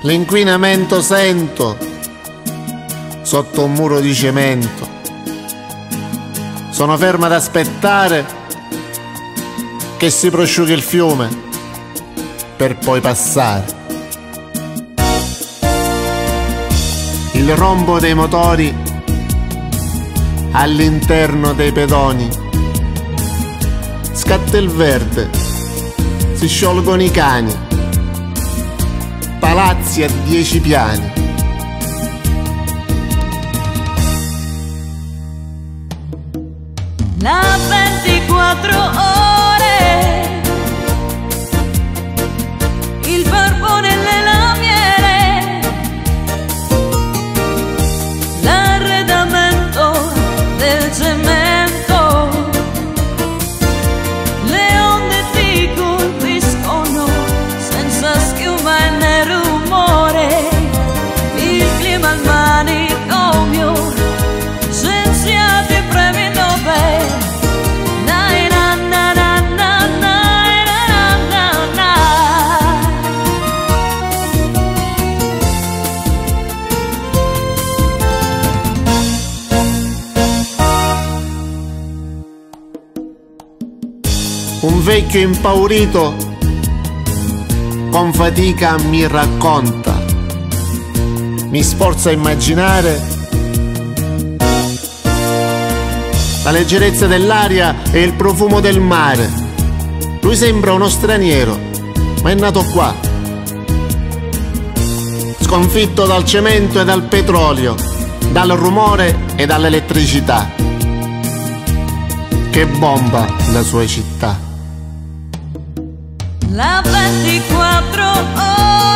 L'inquinamento sento sotto un muro di cemento. Sono fermo ad aspettare che si prosciughi il fiume per poi passare. Il rombo dei motori all'interno dei pedoni. Scatta il verde, si sciolgono i cani. Palazzi a 10 piani. La 24 ore, il barbone e le lamiere, l'arredamento del cemento, le onde ti colpiscono senza schiuma e né rumore, il clima al manicomio, scienziati e premi Nobel. Un vecchio impaurito con fatica mi racconta, mi sforzo a immaginare la leggerezza dell'aria e il profumo del mare. Lui sembra uno straniero, ma è nato qua, sconfitto dal cemento e dal petrolio, dal rumore e dall'elettricità che bomba la sua città. La 24 ore